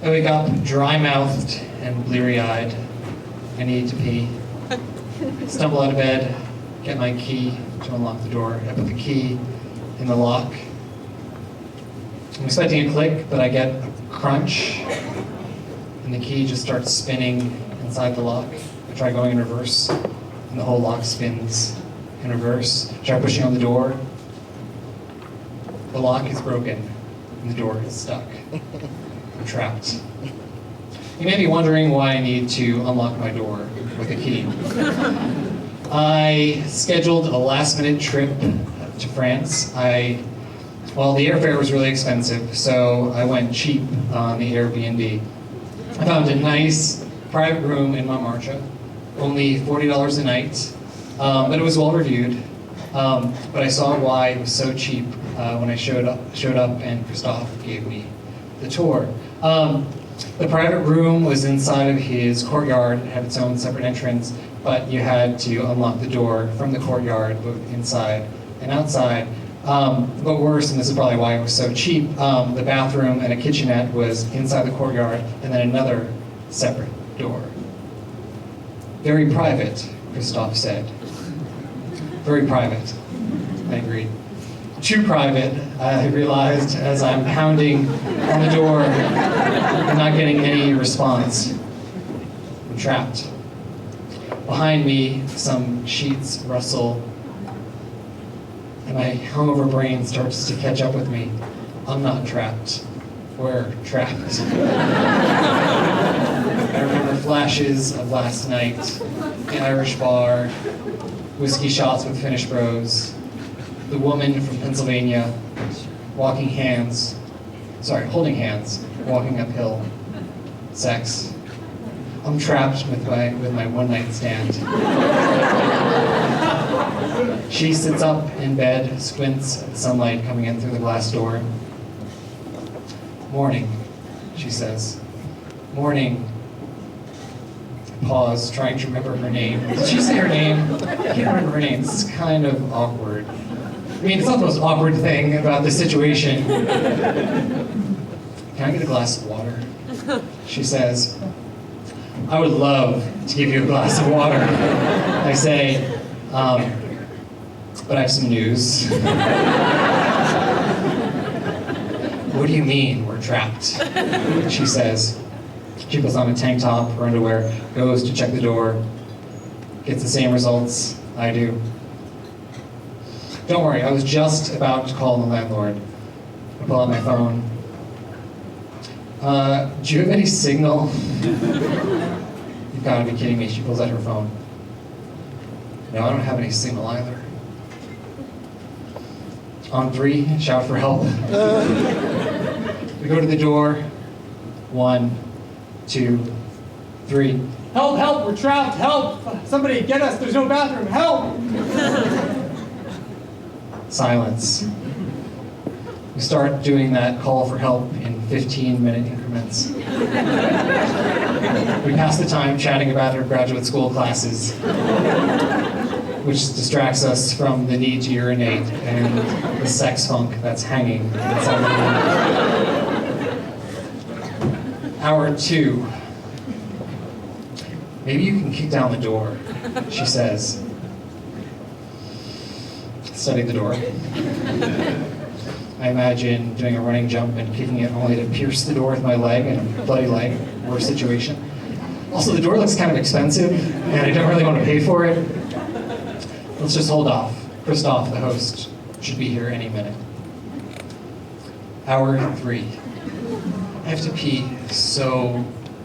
I wake up dry-mouthed and bleary-eyed. I need to pee. Stumble out of bed, get my key to unlock the door. I put the key in the lock. I'm expecting a click, but I get a crunch, and the key just starts spinning inside the lock. I try going in reverse, and the whole lock spins in reverse. I try pushing on the door. The lock is broken, and the door is stuck. I'm trapped. You may be wondering why I need to unlock my door with a key. I scheduled a last-minute trip to France. Well, the airfare was really expensive, so I went cheap on the Airbnb. I found a nice private room in Montmartre, only $40 a night, but it was well reviewed. But I saw why it was so cheap when I showed up and Christophe gave me the tour. The private room was inside of his courtyard, had its own separate entrance, but you had to unlock the door from the courtyard, both inside and outside. But worse, and this is probably why it was so cheap, the bathroom and a kitchenette was inside the courtyard, and then another separate door. Very private, Christophe said. Very private, I agreed. Too private, I realized as I'm pounding on the door and not getting any response. I'm trapped. Behind me, some sheets rustle, and my hungover brain starts to catch up with me. I'm not trapped. We're trapped. I remember flashes of last night, the Irish bar, whiskey shots with Finnish bros, the woman from Pennsylvania, holding hands, walking uphill, sex. I'm trapped with my one-night stand. She sits up in bed, squints at the sunlight coming in through the glass door. Morning, she says. Morning. I pause, trying to remember her name. Did she say her name? I can't remember her name. This is kind of awkward. I mean, it's not the most awkward thing about this situation. Can I get a glass of water? She says. I would love to give you a glass of water. I say, but I have some news. What do you mean we're trapped? She says. She puts on a tank top, her underwear, goes to check the door, gets the same results I do. Don't worry, I was just about to call the landlord. I pull out my phone. Do you have any signal? You've got to be kidding me. She pulls out her phone. No, I don't have any signal either. On 3, shout for help. We go to the door. 1, 2, 3. Help, help, we're trapped, help! Somebody get us, there's no bathroom, help! Silence. We start doing that call for help in 15-minute increments. We pass the time chatting about our graduate school classes, which distracts us from the need to urinate and the sex funk that's hanging inside the room. Hour 2. Maybe you can kick down the door, she says. Study the door. I imagine doing a running jump and kicking it only to pierce the door with my leg in a bloody leg, worst situation. Also, the door looks kind of expensive, and I don't really want to pay for it. Let's just hold off. Christophe, the host, should be here any minute. Hour 3. I have to pee so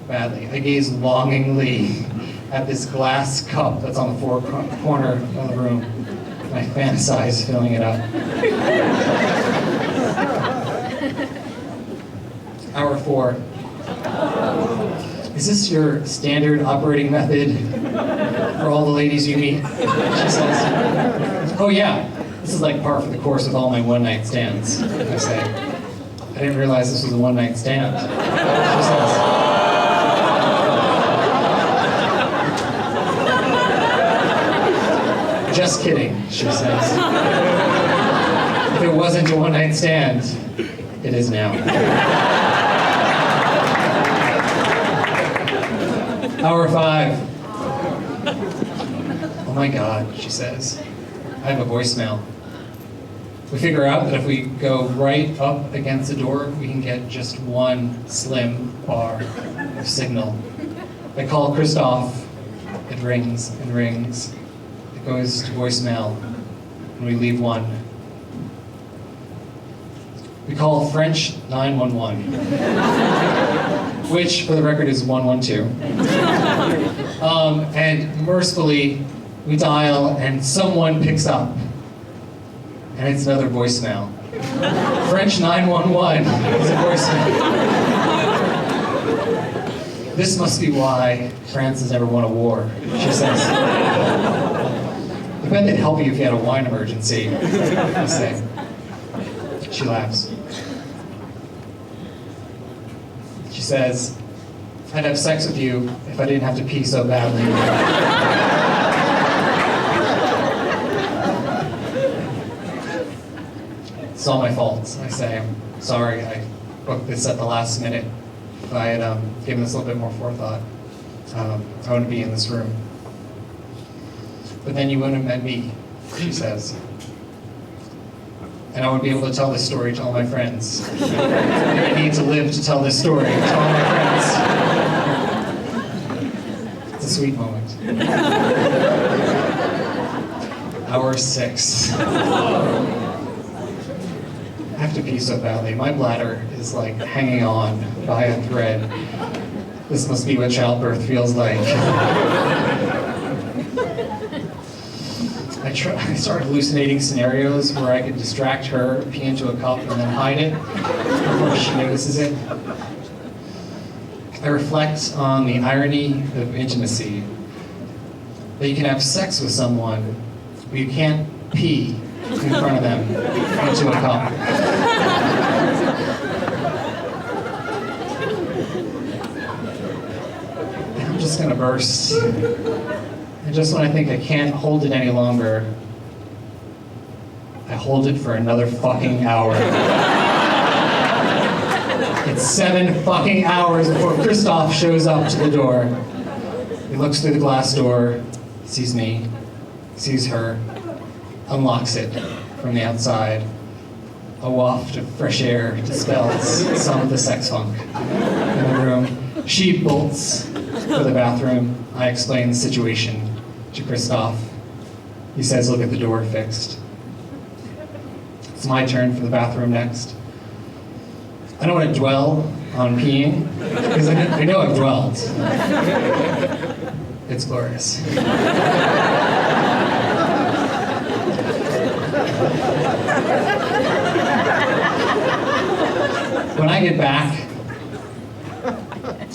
badly. I gaze longingly at this glass cup that's on the corner of the room, and I fantasize filling it up. Hour 4. Is this your standard operating method for all the ladies you meet? She says. Oh yeah, this is like par for the course with all my one-night stands, I say. I didn't realize this was a one-night stand. She says. Just kidding, she says. If it wasn't a one-night stand, it is now. Hour 5. Oh my God, she says. I have a voicemail. We figure out that if we go right up against the door, we can get just one slim bar of signal. I call Christoph. It rings and rings. It goes to voicemail, and we leave one. We call French 911, which, for the record, is 112. And mercifully, we dial, and someone picks up. And it's another voicemail. French 911 is a voicemail. This must be why France has never won a war, she says. I bet they'd help you if you had a wine emergency, I say. She laughs. She says, I'd have sex with you if I didn't have to pee so badly. It's all my fault. I say, I'm sorry, I booked this at the last minute. If I had given this a little bit more forethought, I wouldn't be in this room. But then you wouldn't have met me, she says. And I would be able to tell this story to all my friends. I need to live to tell this story to all my friends. It's a sweet moment. Hour 6. I have to pee so badly. My bladder is like hanging on by a thread. This must be what childbirth feels like. I started hallucinating scenarios where I could distract her, pee into a cup, and then hide it before she notices it. I reflect on the irony of intimacy. That you can have sex with someone, but you can't pee in front of them into a cup. And I'm just gonna burst. And just when I think I can't hold it any longer, I hold it for another fucking hour. It's 7 fucking hours before Christoph shows up to the door. He looks through the glass door, sees me, sees her, unlocks it from the outside. A waft of fresh air dispels some of the sex funk in the room. She bolts for the bathroom. I explain the situation to Christoph. He says, look at the door fixed. It's my turn for the bathroom next. I don't want to dwell on peeing, because I know I've dwelled. It's glorious. When I get back,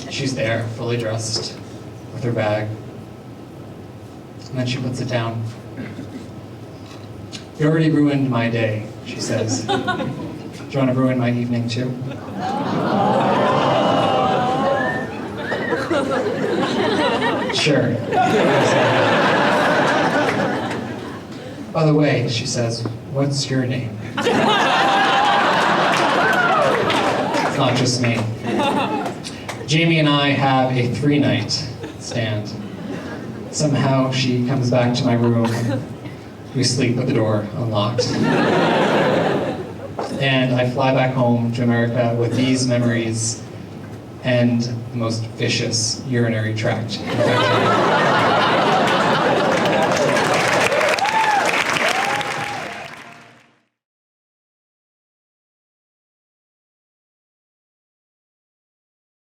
she's there, fully dressed, with her bag. And then she puts it down. You already ruined my day, she says. Do you want to ruin my evening too? Sure. By the way, she says, what's your name? It's not just me. Jamie and I have a 3-night stand. Somehow she comes back to my room. We sleep with the door unlocked. And I fly back home to America with these memories and the most vicious urinary tract infection.